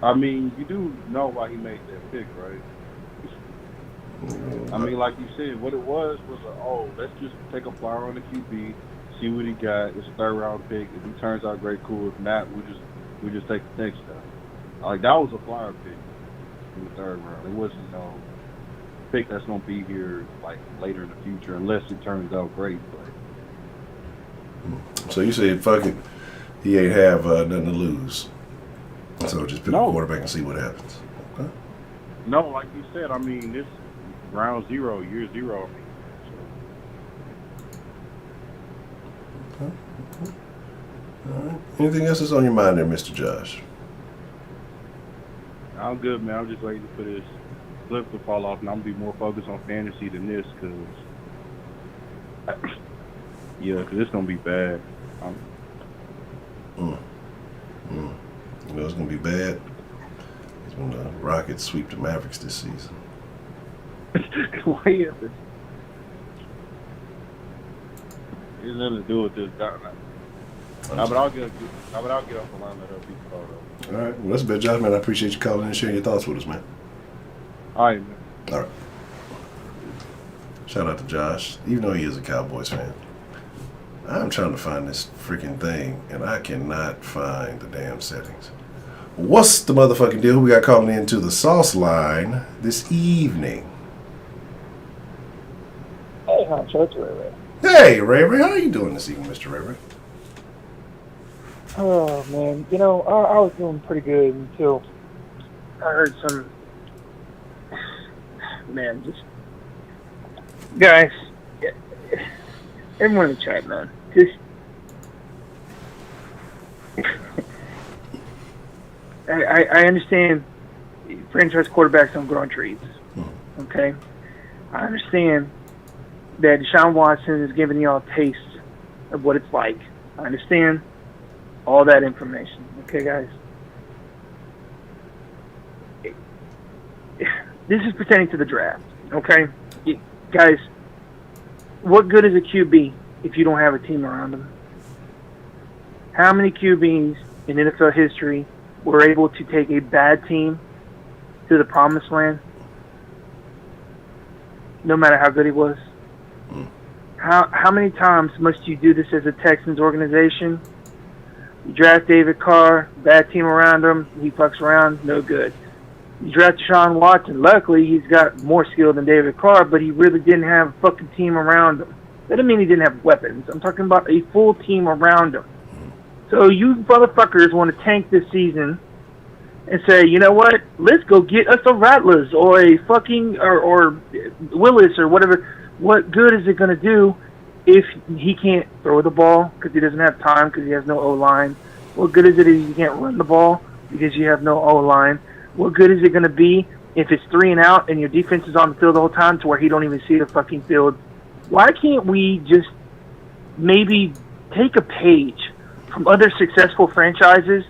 E: You do know why he made that pick, right? Like you said, what it was let's just take a flyer on the QB, see what he got. It's a third round pick. If he turns out great, cool. If not, we just take the next guy. That was a flyer pick in the third round. It wasn't no pick that's gonna be here like later in the future unless it turns out great. But
A: so you said fuck it, he ain't have nothing to lose. So just pick a quarterback and see what happens. Okay.
E: No, like you said, this round 0, year 0.
A: Okay. All right. Anything else that's on your mind there, Mr. Josh?
E: I'm good, man. I'm just waiting for this flip to fall off, and I'm going to be more focused on fantasy than this because it's going to be bad.
A: It's going to be bad. It's when the Rockets sweep the Mavericks this season.
E: Why is it? It has nothing to do with this. But I'll get off the line that other people call.
A: All right. Well, that's a bit, Josh, man. I appreciate you calling and sharing your thoughts with us, man.
E: All right, man.
A: All right. Shout out to Josh, even though he is a Cowboys fan. I'm trying to find this freaking thing, and I cannot find the damn settings. What's the motherfucking deal? We got calling into the sauce line this evening.
F: Hey, Honcho, it's Ray Ray.
A: Hey, Ray Ray. How are you doing this evening, Mr. Ray Ray?
F: Oh, man. I was doing pretty good until I heard some... Man, just... Guys, everyone in the chat, man. Just... I understand franchise quarterbacks don't grow on trees. Okay? I understand that Deshaun Watson is giving y'all a taste of what it's like. I understand all that information. Okay, guys? This is pertaining to the draft. Okay? Guys, what good is a QB if you don't have a team around them? How many QBs in NFL history were able to take a bad team to the promised land, no matter how good he was? How many times must you do this as a Texans organization? You draft David Carr, bad team around him, he fucks around, no good. You draft Deshaun Watson, luckily he's got more skill than David Carr, but he really didn't have a fucking team around him. That doesn't mean he didn't have weapons. I'm talking about a full team around him. So you motherfuckers want to tank this season and say, you know what, let's go get us a Rattlers or a fucking, or Willis or whatever. What good is it going to do if he can't throw the ball because he doesn't have time because he has no O-line? What good is it if you can't run the ball because you have no O-line? What good is it going to be if it's 3 and out and your defense is on the field the whole time to where he don't even see the fucking field? Why can't we just maybe take a page from other successful franchises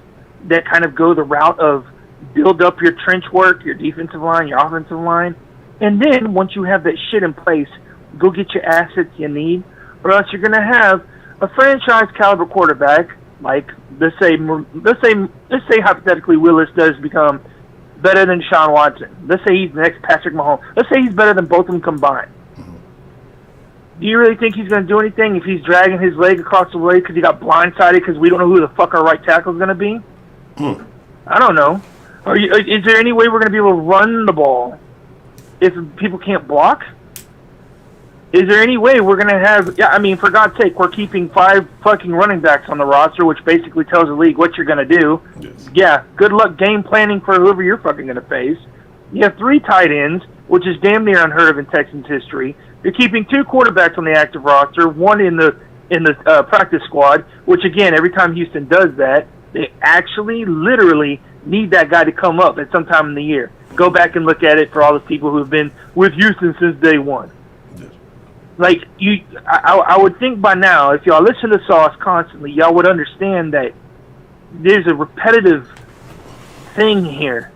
F: that kind of go the route of build up your trench work, your defensive line, your offensive line, and then once you have that shit in place, go get your assets you need, or else you're going to have a franchise caliber quarterback like let's say hypothetically Willis does become better than Deshaun Watson. Let's say he's the next Patrick Mahomes. Let's say he's better than both of them combined. Do you really think he's going to do anything if he's dragging his leg across the way because he got blindsided because we don't know who the fuck our right tackle is going to be? I don't know. Is there any way we're going to be able to run the ball if people can't block? Is there any way we're going to have... Yeah, I mean, for God's sake, we're keeping 5 fucking running backs on the roster, which basically tells the league what you're going to do. Yes. Yeah, good luck game planning for whoever you're fucking going to face. You have 3 tight ends, which is damn near unheard of in Texans history. You're keeping 2 quarterbacks on the active roster, 1 in the practice squad, which, again, every time Houston does that, they actually literally need that guy to come up at some time in the year. Go back and look at it for all the people who have been with Houston since day one. Like, I would think by now, if y'all listen to Sauce constantly, y'all would understand that there's a repetitive thing here,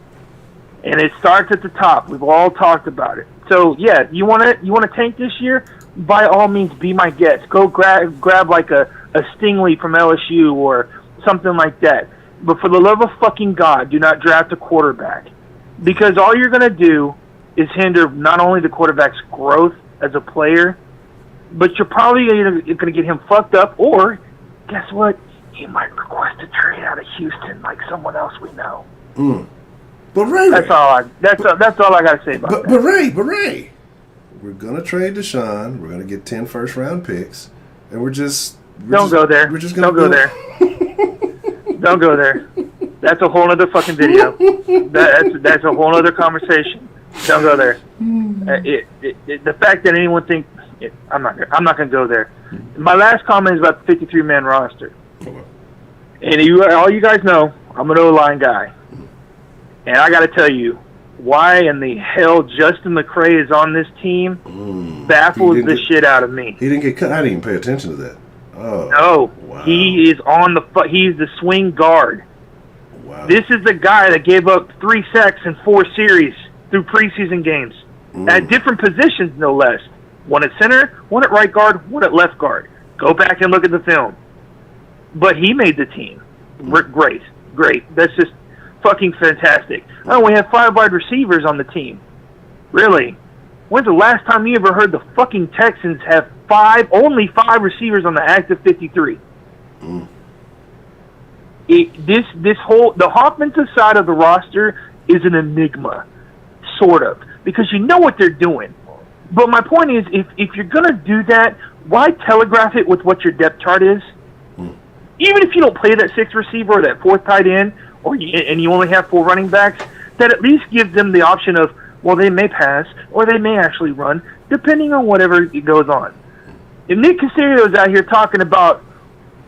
F: and it starts at the top. We've all talked about it. So, yeah, you want to tank this year? By all means, be my guest. Go grab like a Stingley from LSU or something like that. But for the love of fucking God, do not draft a quarterback. Because all you're going to do is hinder not only the quarterback's growth as a player, but you're probably going to get him fucked up, or guess what? He might request a trade out of Houston like someone else we know.
A: But Ray,
F: that's all I got to say about that.
A: But Ray, we're going to trade Deshaun. We're going to get 10 first-round picks, and
F: don't go there. Don't go there. Don't go there. That's a whole other fucking video. That's a whole other conversation. Don't go there. The fact that anyone thinks I'm not going to go there. My last comment is about the 53-man roster. And all you guys know, I'm an O-line guy. And I got to tell you, why in the hell Justin McCray is on this team baffles the shit out of me.
A: He didn't get cut. I didn't even pay attention to that. Oh,
F: no,
A: wow.
F: He is he's the swing guard.
A: Wow.
F: This is the guy that gave up 3 sacks in 4 series through preseason games at different positions, no less. 1 at center, 1 at right guard, 1 at left guard. Go back and look at the film. But he made the team. Great. That's just fucking fantastic. Oh, we have 5 wide receivers on the team. Really? When's the last time you ever heard the fucking Texans have only 5 receivers on the active 53? The offensive side of the roster is an enigma, sort of, because you know what they're doing. But my point is, if you're going to do that, why telegraph it with what your depth chart is? Even if you don't play that 6th receiver or that 4th tight end, and you only have 4 running backs, that at least gives them the option of, well, they may pass or they may actually run, depending on whatever goes on. If Nick Casario is out here talking about,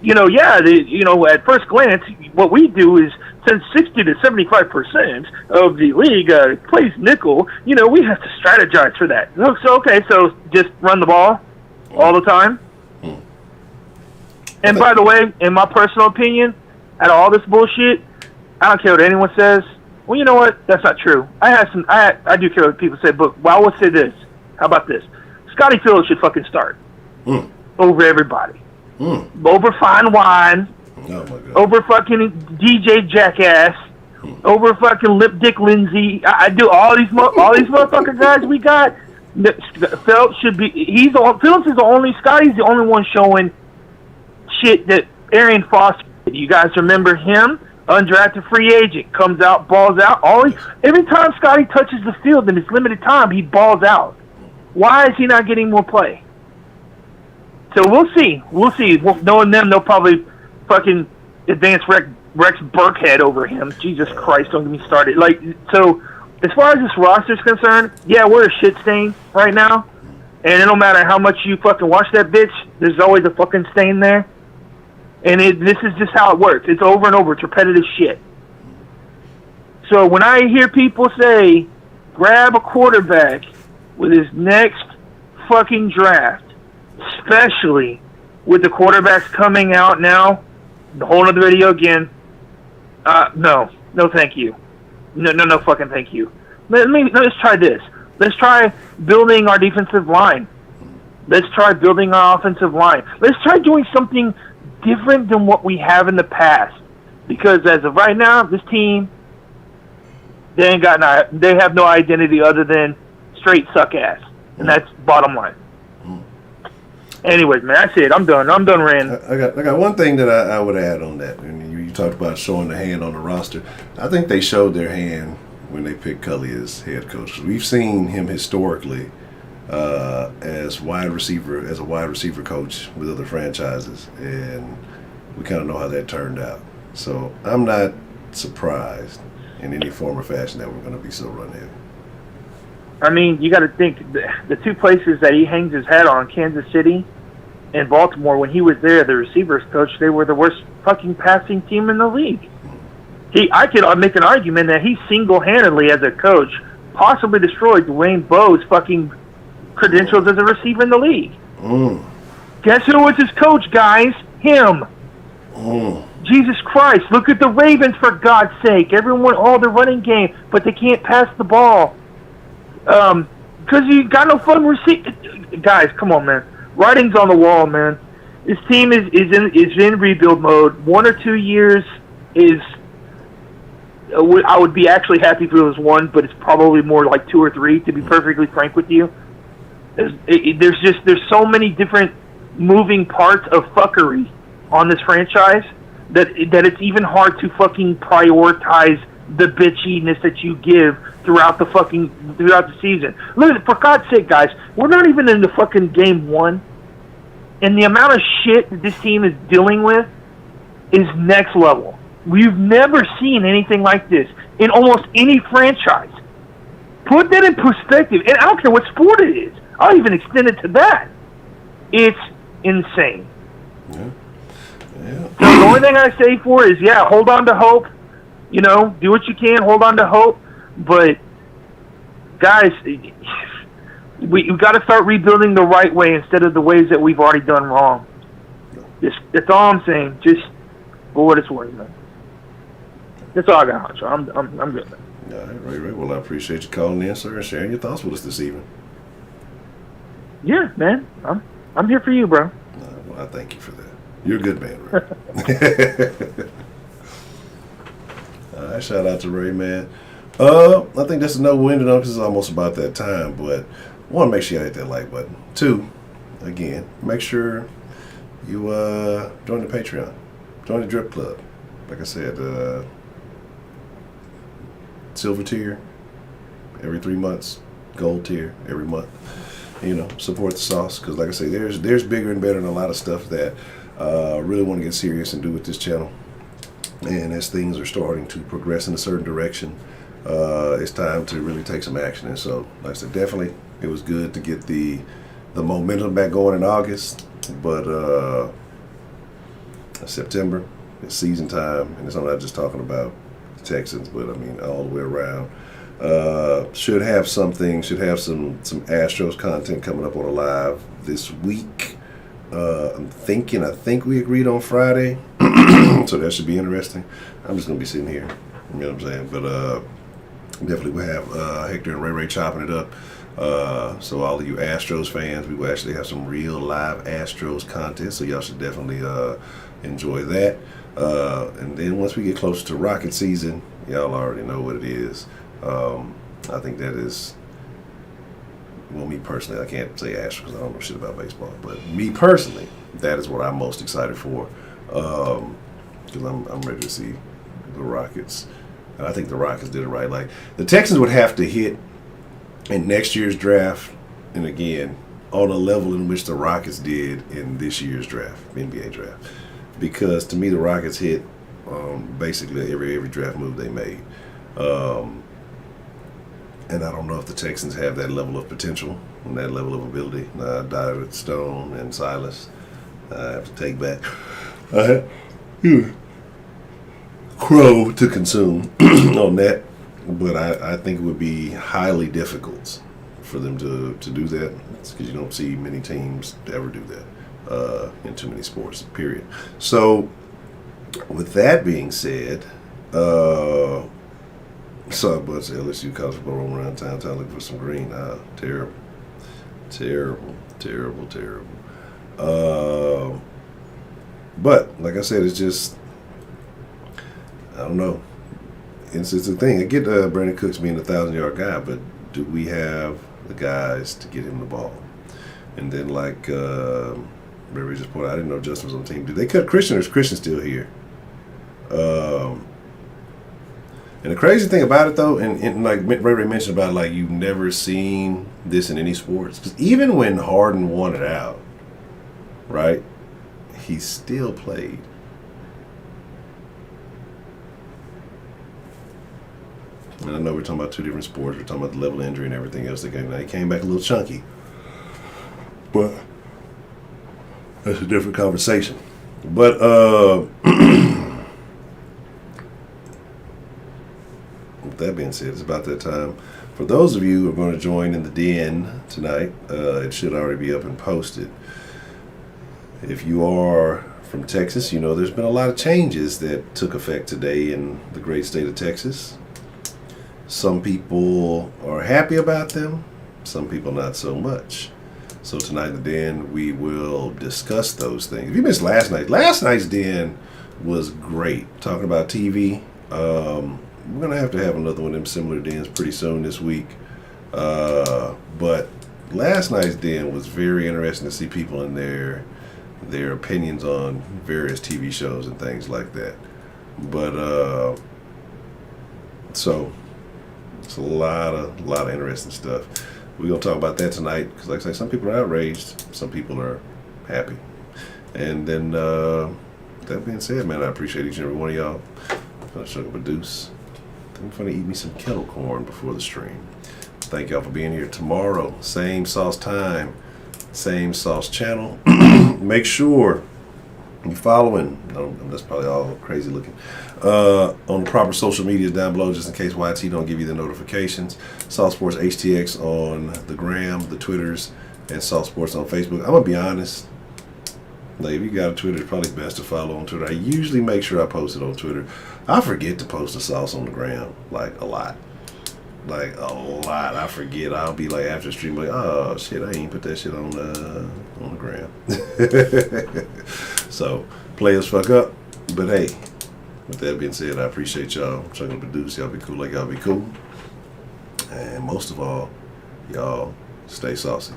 F: at first glance, what we do is since 60 to 75% of the league plays nickel, we have to strategize for that. So just run the ball all the time. And by the way, in my personal opinion, out of all this bullshit, I don't care what anyone says. Well, you know what? That's not true. I do care what people say, but I will say this. How about this? Scotty Phillips should fucking start. over everybody. Over Fine Wine,
A: Oh my God.
F: over fucking DJ Jackass, over fucking Lip Dick Lindsay. I do all these motherfucker guys we got. Phelps should be. Phillips is the only. Scotty's the only one showing shit that Arian Foster. You guys remember him? Undrafted free agent, comes out, balls out. Every time Scotty touches the field in his limited time, he balls out. Why is he not getting more play? So we'll see. Knowing them, they'll probably fucking advance Rex Burkhead over him. Jesus Christ, don't get me started. So as far as this roster is concerned, yeah, we're a shit stain right now. And it don't matter how much you fucking watch that bitch, there's always a fucking stain there. And this is just how it works. It's over and over. It's repetitive shit. So when I hear people say, grab a quarterback with his next fucking draft, especially with the quarterbacks coming out now, the whole other video again, no thank you. No fucking thank you. Let's try this. Let's try building our defensive line. Let's try building our offensive line. Let's try doing something different than what we have in the past. Because as of right now, this team, they have no identity other than straight suck ass. And that's bottom line. Anyways, man, that's it. I'm done ranting.
A: I got one thing that I would add on that. And you talked about showing the hand on the roster. I think they showed their hand when they picked Cully as head coach. We've seen him historically as a wide receiver coach with other franchises, and we kind of know how that turned out. So I'm not surprised in any form or fashion that we're going to be so run heavy.
F: I mean, you got to think the two places that he hangs his hat on, Kansas City and Baltimore. When he was there, the receivers coach, they were the worst fucking passing team in the league. I could make an argument that he single-handedly, as a coach, possibly destroyed Dwayne Bowe's fucking credentials as a receiver in the league. Guess who was his coach, guys? Him. Jesus Christ! Look at the Ravens, for God's sake. Everyone, the running game, but they can't pass the ball. Because you got no fun guys, come on, man. Writing's on the wall, man. This team is in rebuild mode. 1 or 2 years is. I would be actually happy if it was 1, but it's probably more like 2 or 3. To be perfectly frank with you, there's so many different moving parts of fuckery on this franchise that it's even hard to fucking prioritize the bitchiness that you give throughout the season. Look, for God's sake, guys, we're not even in the fucking game 1, and the amount of shit that this team is dealing with is next level. We've never seen anything like this in almost any franchise. Put that in perspective, and I don't care what sport it is. I'll even extend it to that. It's insane.
A: Yeah.
F: So the only thing I say for it is, hold on to hope. Do what you can, hold on to hope. But, guys, we've got to start rebuilding the right way instead of the ways that we've already done wrong. That's all I'm saying. Just for what it's worth, man. That's all I got, Honcho. I'm good, man.
A: All right, Ray. Well, I appreciate you calling in, sir, and sharing your thoughts with us this evening.
F: Yeah, man. I'm here for you, bro.
A: Well, I thank you for that. You're a good man, Ray. All right, shout out to Ray, man. I think that's enough winded on because it's almost about that time. But one, make sure you hit that like button. 2, again, make sure you join the Patreon, join the Drip Club. Like I said, silver tier every 3 months, gold tier every month. Support the sauce because, like I say, there's bigger and better than a lot of stuff that really want to get serious and do with this channel. And as things are starting to progress in a certain direction, it's time to really take some action. And so, like I said, definitely it was good to get the momentum back going in August, but September, it's season time, and I'm not just talking about the Texans, but I mean all the way around. Should have some Astros content coming up on a live this week. I think we agreed on Friday, so that should be interesting. I'm just gonna be sitting here, you know what I'm saying? But definitely we have Hector and Ray chopping it up So all of you Astros fans, we will actually have some real live Astros content, so y'all should definitely enjoy that. And then once we get closer to Rocket season, y'all already know what it is. I think that is, well, me personally, I can't say Astros because I don't know shit about baseball, but me personally, that is what I'm most excited for, because I'm ready to see the Rockets. And I think the Rockets did it right. Like, the Texans would have to hit in next year's draft, and again, on a level in which the Rockets did in this year's draft, NBA draft. Because to me, the Rockets hit basically every draft move they made. And I don't know if the Texans have that level of potential and that level of ability. I died with Stone and Silas. I have to take back. I had crow to consume on that. But I think it would be highly difficult for them to do that, because you don't see many teams ever do that in too many sports, period. So, with that being said, saw a bunch of LSU college football roaming around town looking for some green. Terrible. But, like I said, it's just, I don't know. It's a thing. I get Brandon Cooks being a 1,000-yard guy, but do we have the guys to get him the ball? And then, like Ray just pointed out, I didn't know Justin was on the team. Did they cut Christian, or is Christian still here? And the crazy thing about it, though, and like Ray mentioned about, like, you've never seen this in any sports. Because even when Harden won it out, right, he still played. And I know we're talking about two different sports. We're talking about the level of injury and everything else. He came back a little chunky. But that's a different conversation. But with that being said, it's about that time. For those of you who are going to join in the den tonight, it should already be up and posted. If you are from Texas, you know there's been a lot of changes that took effect today in the great state of Texas. Some people are happy about them, some people not so much. So tonight in the den, we will discuss those things. If you missed last night's den was great. Talking about TV, we're going to have another one of them similar dens pretty soon this week. But last night's den was very interesting to see people in their opinions on various TV shows and things like that. But, so... it's a lot of interesting stuff. We're going to talk about that tonight because, like I say, some people are outraged, some people are happy. And then, that being said, man, I appreciate each and every one of y'all. I'm going to sugar up a deuce. I think I'm going to eat me some kettle corn before the stream. Thank y'all for being here. Tomorrow, same sauce time, same sauce channel. Make sure you're following. No, that's probably all crazy looking. On the proper social medias down below, just in case YT don't give you the notifications. Sauce Sports HTX on the gram, the Twitters, and Sauce Sports on Facebook. I'm gonna be honest. Like, if you got a Twitter, it's probably best to follow on Twitter. I usually make sure I post it on Twitter. I forget to post the sauce on the gram, like a lot. I forget. I'll be like after the stream, like, oh shit, I ain't put that shit on the gram. So players fuck up, but hey. With that being said, I appreciate y'all. I'm trying to produce. Y'all be cool like y'all be cool. And most of all, y'all stay saucy.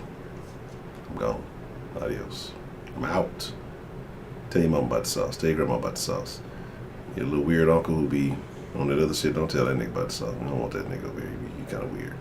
A: I'm gone. Adios. I'm out. Tell your mom about the sauce. Tell your grandma about the sauce. Your little weird uncle who be on that other shit, don't tell that nigga about the sauce. We don't want that nigga over here. You kind of weird.